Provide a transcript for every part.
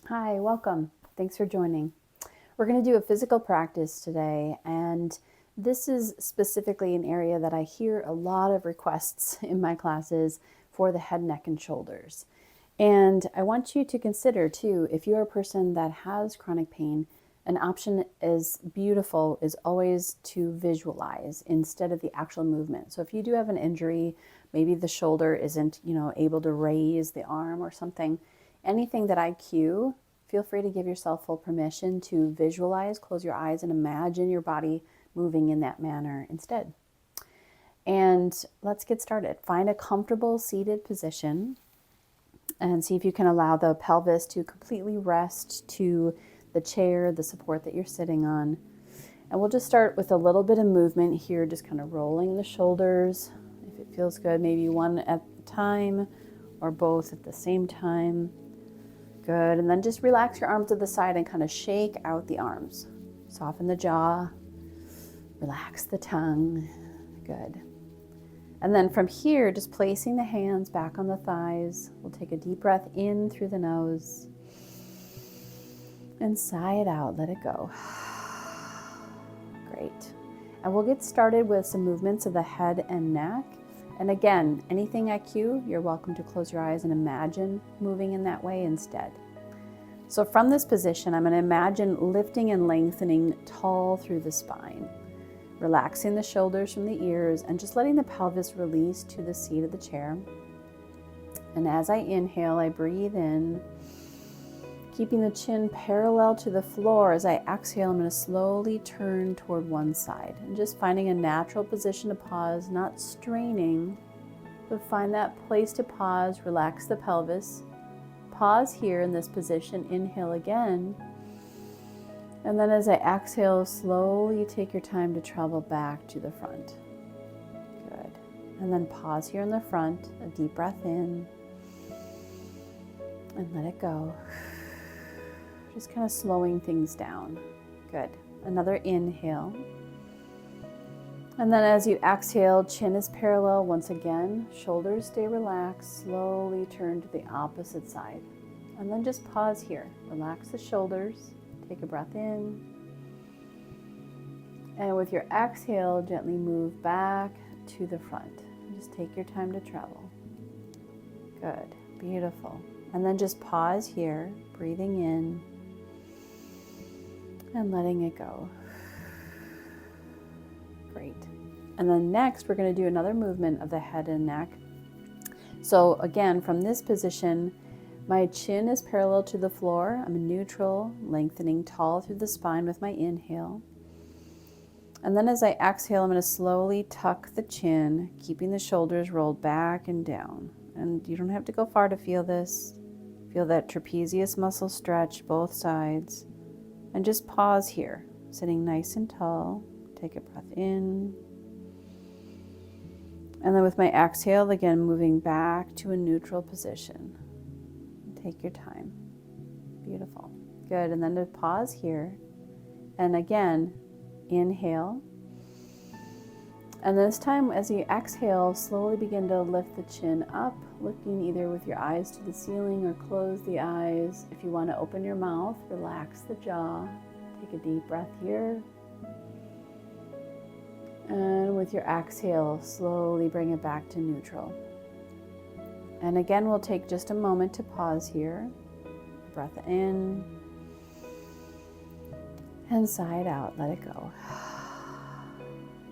Hi, welcome. Thanks for joining. We're going to do a physical practice today, and this is specifically an area that I hear a lot of requests in my classes for the head, neck, and shoulders. And I want you to consider too, if you're a person that has chronic pain, an option is beautiful is always to visualize instead of the actual movement. So if you do have an injury, maybe the shoulder isn't, able to raise the arm or something, anything that I cue, feel free to give yourself full permission to visualize, close your eyes, and imagine your body moving in that manner instead. And let's get started. Find a comfortable seated position and see if you can allow the pelvis to completely rest to the chair, the support that you're sitting on. And we'll just start with a little bit of movement here, just kind of rolling the shoulders. If it feels good, maybe one at a time or both at the same time. Good. And then just relax your arms to the side and kind of shake out the arms. Soften the jaw. Relax the tongue. Good. And then from here, just placing the hands back on the thighs. We'll take a deep breath in through the nose. And sigh it out. Let it go. Great. And we'll get started with some movements of the head and neck. And again, anything I cue, you're welcome to close your eyes and imagine moving in that way instead. So from this position, I'm going to imagine lifting and lengthening tall through the spine, relaxing the shoulders from the ears, and just letting the pelvis release to the seat of the chair. And as I inhale, I breathe in, keeping the chin parallel to the floor. As I exhale, I'm going to slowly turn toward one side and just finding a natural position to pause, not straining, but find that place to pause, relax the pelvis. Pause here in this position, inhale again. And then as I exhale, slowly take your time to travel back to the front. Good. And then pause here in the front, a deep breath in, and let it go. Just kind of slowing things down. Good. Another inhale. And then as you exhale, chin is parallel once again. Shoulders stay relaxed. Slowly turn to the opposite side. And then just pause here. Relax the shoulders. Take a breath in. And with your exhale, gently move back to the front. Just take your time to travel. Good. Beautiful. And then just pause here, breathing in and letting it go. Great. And then next, we're going to do another movement of the head and neck. So again, from this position, my chin is parallel to the floor. I'm neutral, lengthening tall through the spine with my inhale. And then as I exhale, I'm going to slowly tuck the chin, keeping the shoulders rolled back and down. And you don't have to go far to feel this. Feel that trapezius muscle stretch both sides. And just pause here, sitting nice and tall. Take a breath in. And then with my exhale, again, moving back to a neutral position. Take your time. Beautiful. Good. And then to pause here. And again, inhale. And this time, as you exhale, slowly begin to lift the chin up, looking either with your eyes to the ceiling or close the eyes. If you want to open your mouth, relax the jaw. Take a deep breath here. And with your exhale, slowly bring it back to neutral. And again, we'll take just a moment to pause here. Breath in. And sigh it out. Let it go.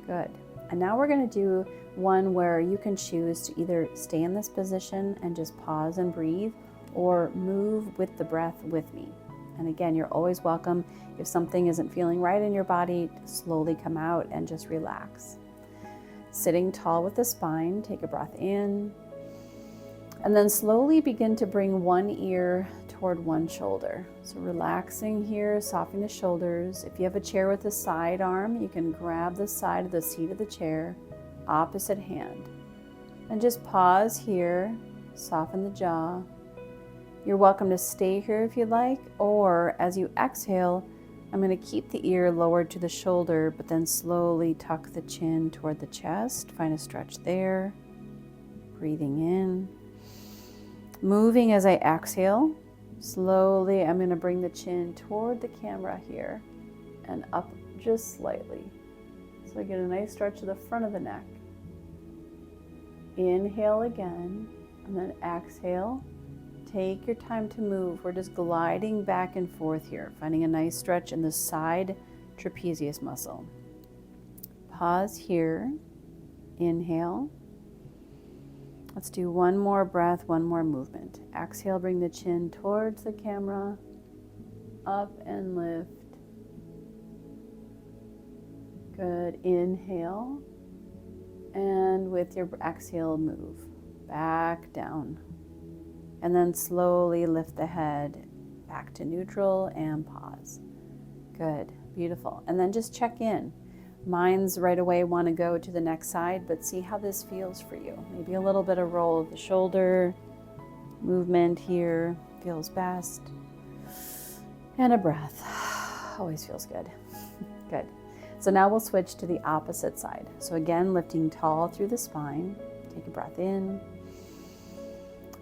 Good. And now we're going to do one where you can choose to either stay in this position and just pause and breathe, or move with the breath with me. And again, you're always welcome. If something isn't feeling right in your body, slowly come out and just relax. Sitting tall with the spine, take a breath in. And then slowly begin to bring one ear toward one shoulder. So relaxing here, softening the shoulders. If you have a chair with a side arm, you can grab the side of the seat of the chair, opposite hand. And just pause here, soften the jaw. You're welcome to stay here if you'd like, or as you exhale, I'm going to keep the ear lowered to the shoulder, but then slowly tuck the chin toward the chest. Find a stretch there. Breathing in. Moving as I exhale, Slowly, I'm going to bring the chin toward the camera here and up just slightly. So I get a nice stretch of the front of the neck. Inhale again, and then exhale. Take your time to move. We're just gliding back and forth here, finding a nice stretch in the side trapezius muscle. Pause here. Inhale. Let's do one more breath, one more movement. Exhale, bring the chin towards the camera. Up and lift. Good. Inhale. And with your exhale, move back down. And then slowly lift the head back to neutral and pause. Good. Beautiful. And then just check in. Minds right away want to go to the next side, but see how this feels for you. Maybe a little bit of roll of the shoulder, movement here feels best. And a breath. Always feels good. Good. So now we'll switch to the opposite side. So again, lifting tall through the spine. Take a breath in.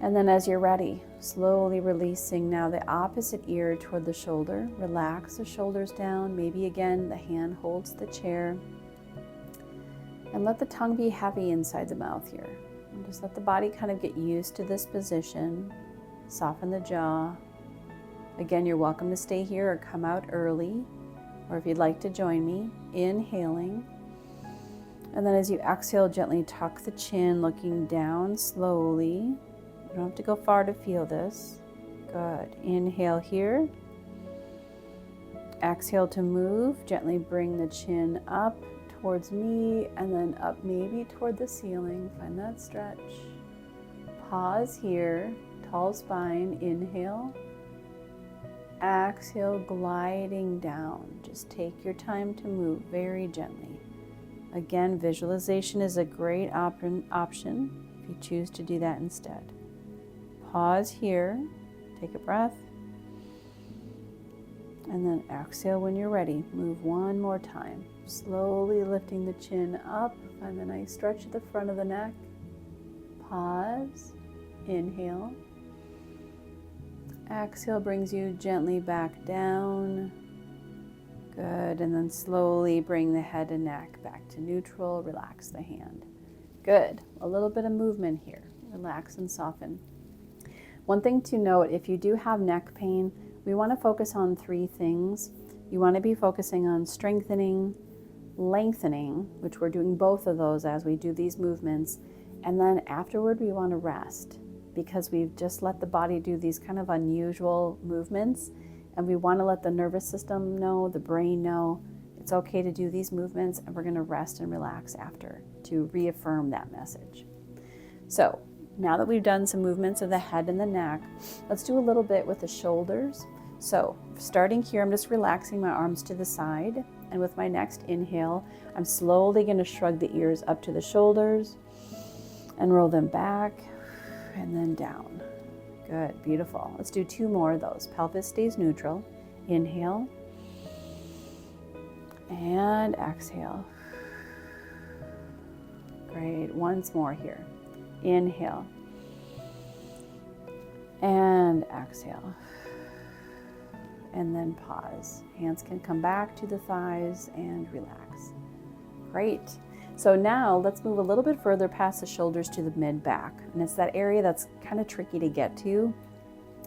And then as you're ready, slowly releasing now the opposite ear toward the shoulder. Relax the shoulders down. Maybe again, the hand holds the chair. And let the tongue be heavy inside the mouth here. And just let the body kind of get used to this position. Soften the jaw. Again, you're welcome to stay here or come out early. Or if you'd like to join me, inhaling. And then as you exhale, gently tuck the chin, looking down slowly. You don't have to go far to feel this. Good. Inhale here. Exhale to move. Gently bring the chin up towards me and then up maybe toward the ceiling. Find that stretch. Pause here. Tall spine. Inhale. Exhale, gliding down. Just take your time to move very gently. Again, visualization is a great option if you choose to do that instead. Pause here, take a breath, and then exhale when you're ready. Move one more time. Slowly lifting the chin up, find a nice stretch at the front of the neck. Pause, inhale. Exhale brings you gently back down. Good, and then slowly bring the head and neck back to neutral. Relax the hand. Good, a little bit of movement here. Relax and soften. One thing to note, if you do have neck pain, we want to focus on three things. You want to be focusing on strengthening, lengthening, which we're doing both of those as we do these movements, and then afterward we want to rest because we've just let the body do these kind of unusual movements, and we want to let the nervous system know, the brain know, it's okay to do these movements, and we're going to rest and relax after to reaffirm that message. So now that we've done some movements of the head and the neck, let's do a little bit with the shoulders. So starting here, I'm just relaxing my arms to the side, and with my next inhale, I'm slowly going to shrug the ears up to the shoulders and roll them back and then down. Good, beautiful. Let's do two more of those. Pelvis stays neutral. Inhale and exhale. Great, once more here. Inhale and exhale, and then pause. Hands can come back to the thighs and relax. Great. So now let's move a little bit further past the shoulders to the mid-back, and it's that area that's kind of tricky to get to,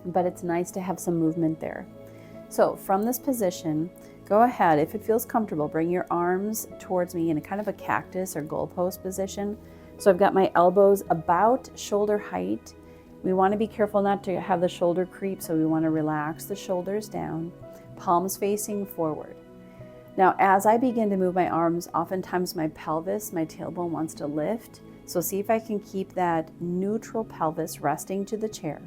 but it's nice to have some movement there. So from this position, go ahead, if it feels comfortable, bring your arms towards me in a kind of a cactus or goalpost position. So I've got my elbows about shoulder height. We want to be careful not to have the shoulder creep, so we want to relax the shoulders down, palms facing forward. Now, as I begin to move my arms, oftentimes my pelvis, my tailbone wants to lift. So see if I can keep that neutral pelvis resting to the chair.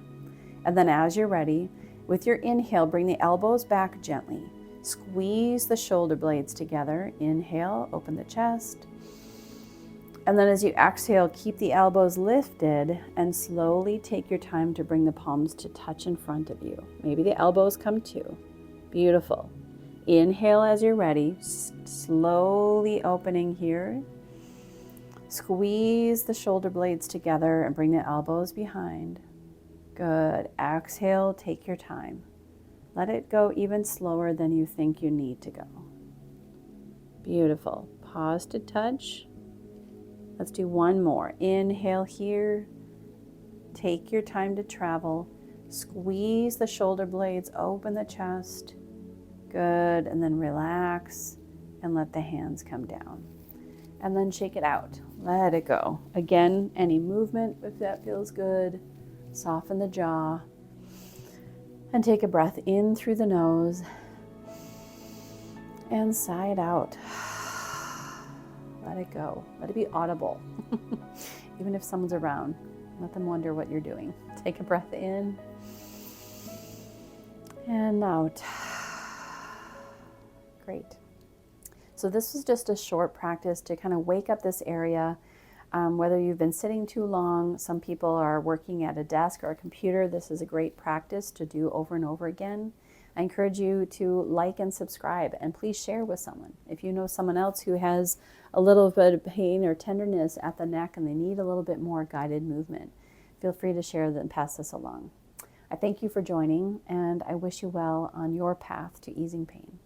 And then as you're ready, with your inhale, bring the elbows back gently. Squeeze the shoulder blades together. Inhale, open the chest. And then as you exhale, keep the elbows lifted and slowly take your time to bring the palms to touch in front of you. Maybe the elbows come too. Beautiful. Inhale as you're ready, slowly opening here. Squeeze the shoulder blades together and bring the elbows behind. Good. Exhale, take your time. Let it go even slower than you think you need to go. Beautiful. Pause to touch. Let's do one more. Inhale here. Take your time to travel. Squeeze the shoulder blades, open the chest. Good. And then relax and let the hands come down. And then shake it out. Let it go. Again, any movement, if that feels good, soften the jaw. And take a breath in through the nose and sigh it out. Let it go. Let it be audible. Even if someone's around, let them wonder what you're doing. Take a breath in and out. Great. So this was just a short practice to kind of wake up this area. Whether you've been sitting too long, some people are working at a desk or a computer, this is a great practice to do over and over again. I encourage you to like and subscribe, and please share with someone. If you know someone else who has a little bit of pain or tenderness at the neck and they need a little bit more guided movement, feel free to share and pass this along. I thank you for joining, and I wish you well on your path to easing pain.